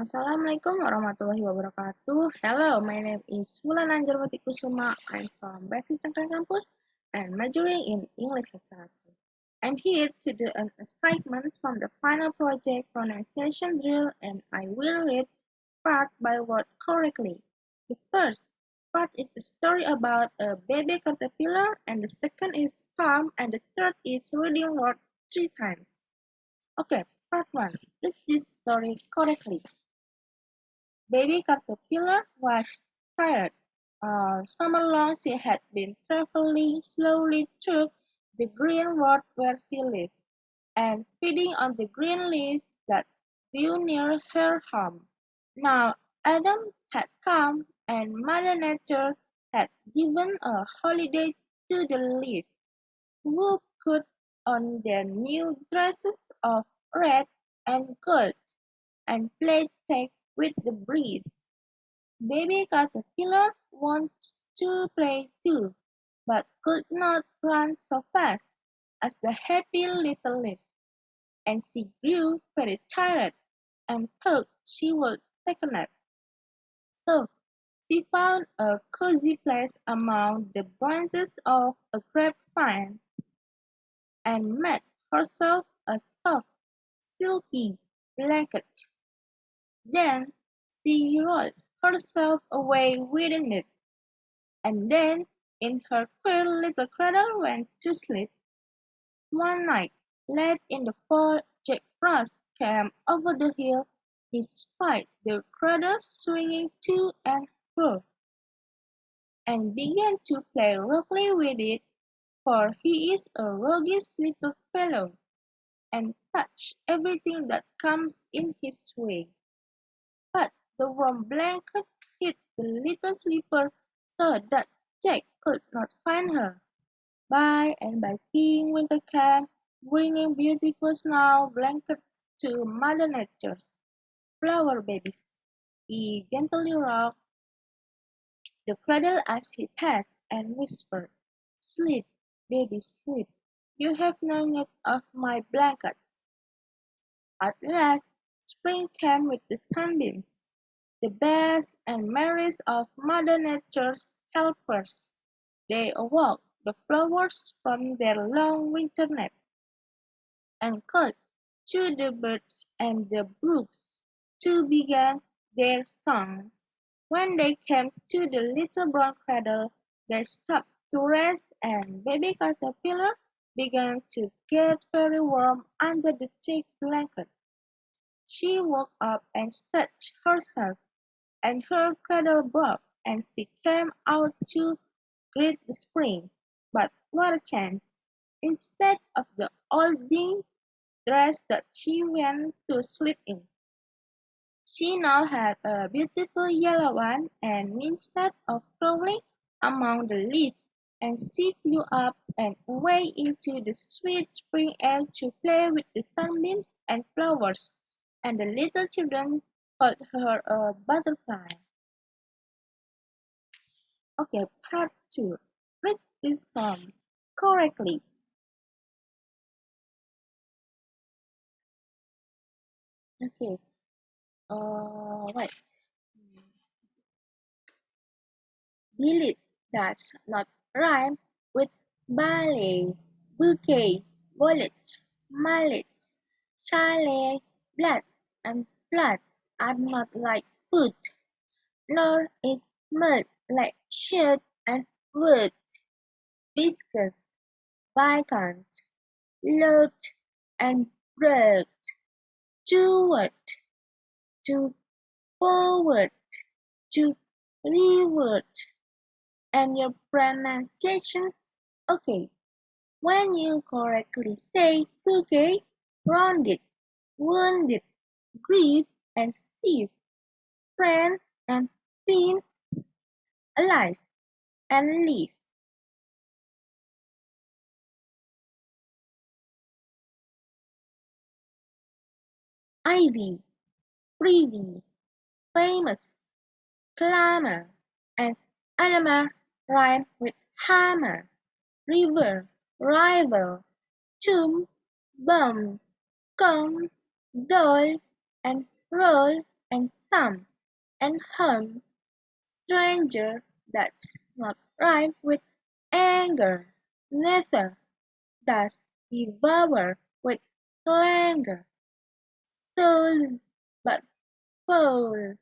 Assalamualaikum warahmatullahi wabarakatuh. Hello, my name is Wulan Anjarwati Kusuma. I'm from cengkareng kampus and majoring in English literature. I'm here to do an assignment from the final project pronunciation drill, and I will read part by word correctly. The first part is the story about a baby caterpillar, and the second is palm, and the third is reading word 3 times. Okay, part 1. Read this story correctly. Baby caterpillar was tired. All summer long she had been traveling slowly through the green wood where she lived, and feeding on the green leaves that grew near her home. Now autumn had come, and Mother Nature had given a holiday to the leaves, who put on their new dresses of red and gold, and played tag with the breeze. Baby caterpillar wants to play too, but could not run so fast as the happy little leaf, and she grew very tired and thought she would take a nap. So she found a cozy place among the branches of a grapevine and made herself a soft, silky blanket. Then she rolled herself away within it, and then in her queer little cradle went to sleep. One night, late in the fall, Jack Frost came over the hill. He spied the cradle swinging to and fro, and began to play roughly with it, for he is a roguish little fellow, and touch everything that comes in his way. But the warm blanket hid the little sleeper so that Jack could not find her. By and by King Winter came, bringing beautiful snow blankets to Mother Nature's flower babies. He gently rocked the cradle as he passed and whispered, "Sleep, baby, sleep. You have no need of my blankets." At last spring came with the sunbeams, the best and merriest of Mother Nature's helpers. They awoke the flowers from their long winter nap, and called to the birds and the brooks to begin their songs. When they came to the little brown cradle, they stopped to rest, and baby caterpillar began to get very warm under the thick blanket. She woke up and stretched herself, and her cradle broke, and she came out to greet the spring. But what a change! Instead of the old dim dress that she went to sleep in, she now had a beautiful yellow one, and instead of crawling among the leaves, and she flew up and away into the sweet spring air to play with the sunbeams and flowers, and the little children called her a butterfly. Okay, part 2. Read this poem correctly. Okay, right. Delete does not rhyme with ballet, bouquet, bullet, mallet, chalet, blood, and flood are not like food, nor is mud like should and would, viscous, vacant, load, and broad, toward, to forward, to reward, and your pronunciation's okay. When you correctly say bouquet, rounded, wounded, grief and sieve, friend and pin, alive and live. Ivy, privy, famous, clamor, and animal rhyme with hammer, river, rival, tomb, bomb, come, doll, and roll and some, and hum. Stranger, that's not rhyme with anger. Neither does devour with clangor. Souls but full,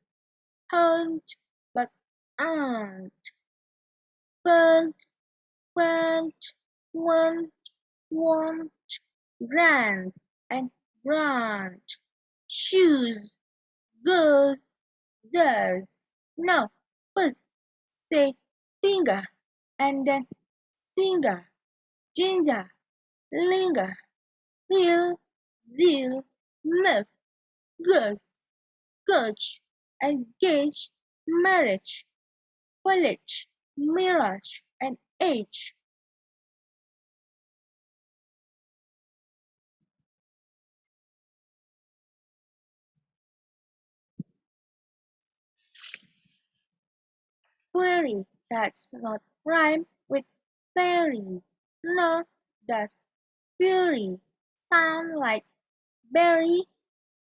hunt but aunt, burnt, grant, want, grant, and grant. Shoes, goes, does. Now, first say finger, and then singer, ginger, linger, real, zeal, milk, goose, coach, engage, marriage, foliage, mirage, and age. Query, that's not rhyme with fairy, nor does fury sound like berry,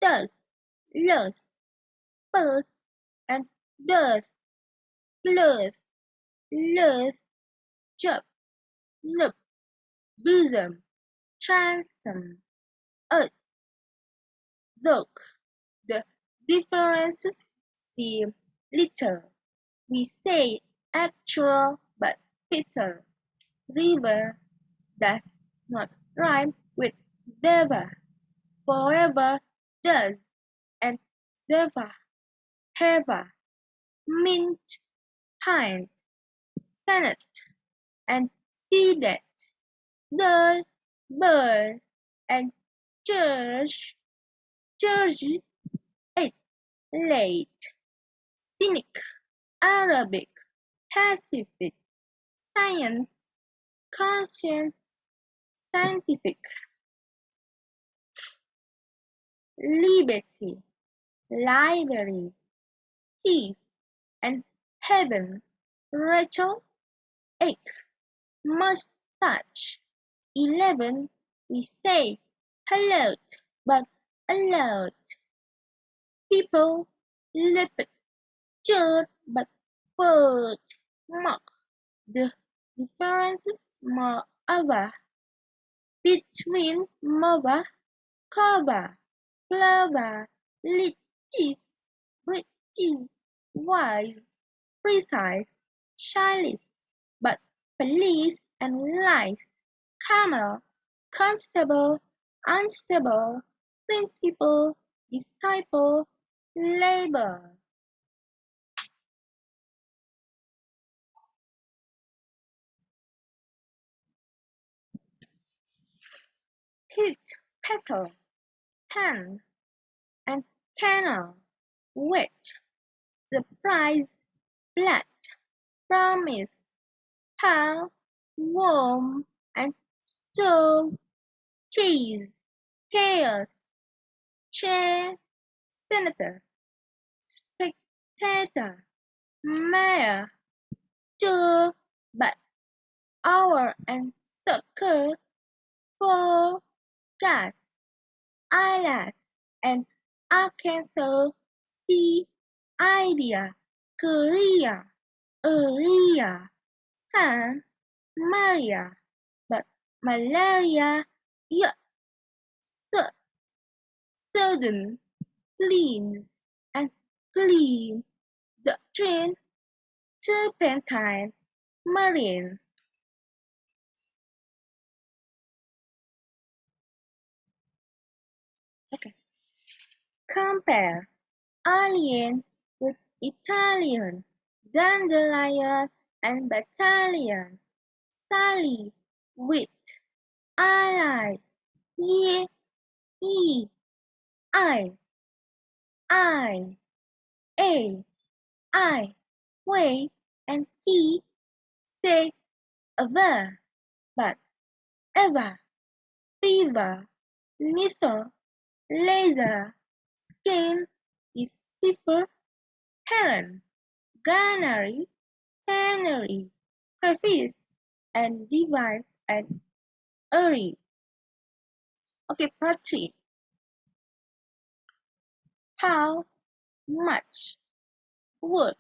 does, lost, pulse, and does, close, loose, chop, loop, bosom, transom, earth, look. The differences seem little. We say actual but bitter. River does not rhyme with never. Forever does, and never, ever, mint, pint, senate, and sedet, dull, bird, and church, church, it, late, cynic, Arabic, Pacific, science, conscience, scientific, liberty, library, thief, and heaven, Rachel, egg, mustache. 11. We say hello, but aloud. People, lipid, church, but word, mark. The differences, moreover, between mother, cover, clover, liches, bridges, wise, precise, childish, but police and lies, camel, constable, unstable, principal, disciple, labor. Hit, petal, pen, and canal, wet, surprise, flat, promise, pal, warm, and stove, cheese, chaos, chair, senator, spectator, mayor, tour, but hour and sucker, for, gas, eyelash, and Arkansas, sea, idea, Korea, area, San Maria, but malaria, yuck, su- sudden, cleans, and clean, doctrine, turpentine, marine. Okay. Compare alien with Italian, dandelion and battalion, Sally with ally, ye, he, I, a, I, way, and he say ever, but ever, fever, neither, laser, skin, deceiver, heron, granary, canary, crayfish, and device and Uri. Okay, part 3. How much. Wood,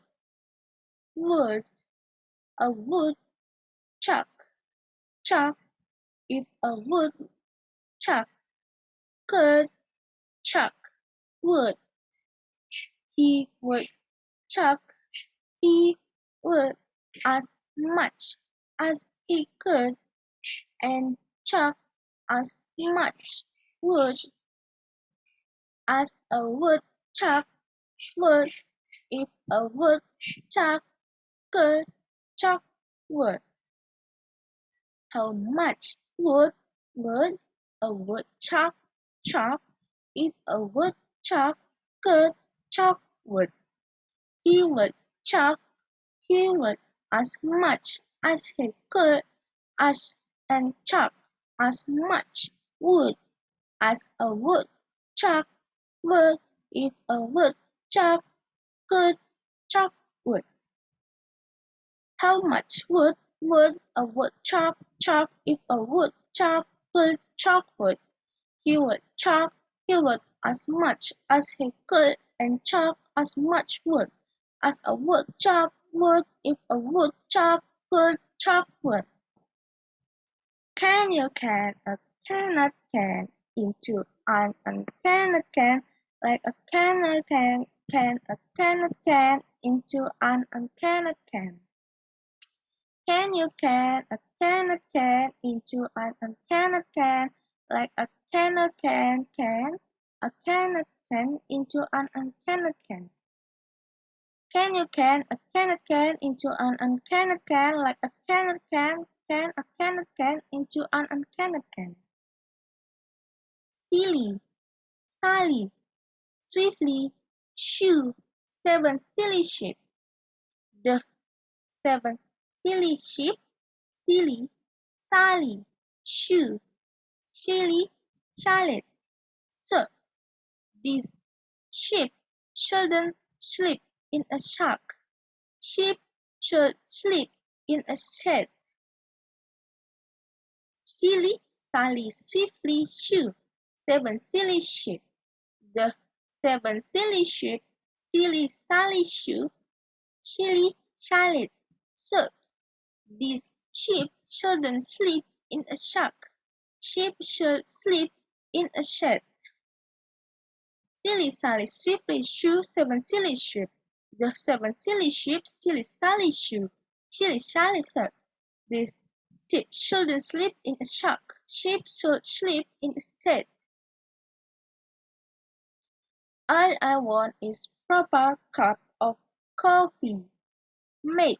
wood, a woodchuck. Chuck, if a woodchuck could chuck wood, he would chuck. He would as much as he could and chuck as much wood as a woodchuck would if a woodchuck could chuck wood. How much wood would a woodchuck chuck if a woodchuck could chuck wood? He would chuck as much as he could and chuck as much wood as a woodchuck would if a woodchuck could chuck wood. How much wood would a woodchuck chuck if a woodchuck could chuck wood? He would as much as he could and chuck as much wood as a woodchuck would if a woodchuck could chuck wood. Can you can a cannot can into an cannot can like a cannot can a cannot can into an cannot can. Can you can a cannot can into an cannot can like a cannot can a cannot can into an cannot can. Can you can a cannot can into an cannot can like a cannot can a cannot can into an cannot can. Silly, Sally, swiftly, shoo, 7 silly sheep. The 7 silly sheep, silly, Sally, shoo, silly, Charlotte. So, these sheep shouldn't sleep in a shack. Sheep should sleep in a shed. Silly Sally swiftly shoo, 7 silly sheep. The 7 silly sheep, silly Sally shoo, silly Charlotte. So, these sheep shouldn't sleep in a shack. Sheep should sleep in a shed. Silly Sally swiftly shoo, 7 silly sheep. The 7 silly sheep, silly Sally shoo, silly Sally said. These sheep shouldn't sleep in a shack. Sheep should sleep in a shed. All I want is proper cup of coffee, made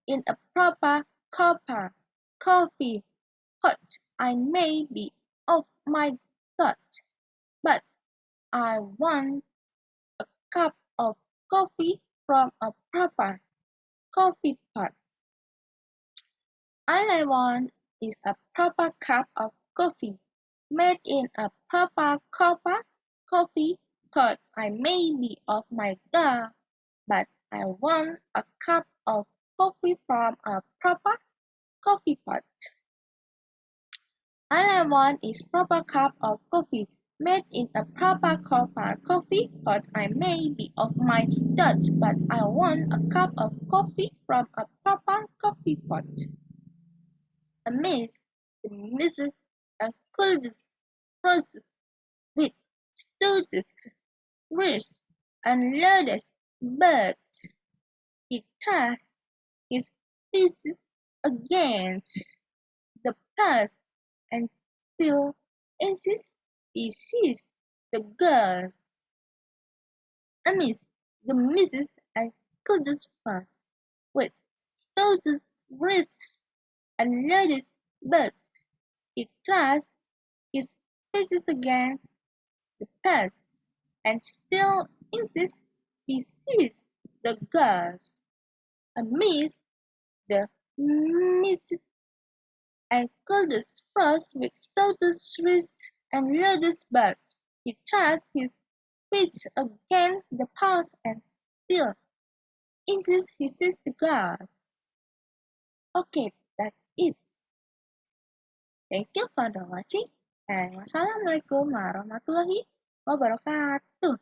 in a proper copper coffee pot. I may be off my thought, but I want a cup of coffee from a proper coffee pot. All I want is a proper cup of coffee, made in a proper copper coffee pot. I may be off my duck, but I want a cup of coffee from a proper coffee pot. All I want is proper cup of coffee, made in a proper copper coffee pot. I may be off my Dutch, but I want a cup of coffee from a proper coffee pot. Amidst the misses and coldest roses, with stoutest wrists and loudest birds, he thrusts his fists against the path and still insists he sees the girls. Amidst the misses and coldest frost, with stoutest wrists and loudest birds, he thrusts his faces against the path and still insists he sees the girls. Amidst the mist and coldest frost with stoutest wrists and loudest birds, he thrusts his feet against the path and still insists he sees the girls. Okay, that's it. Thank you for the watching and wassalamualaikum warahmatullahi wabarakatuh.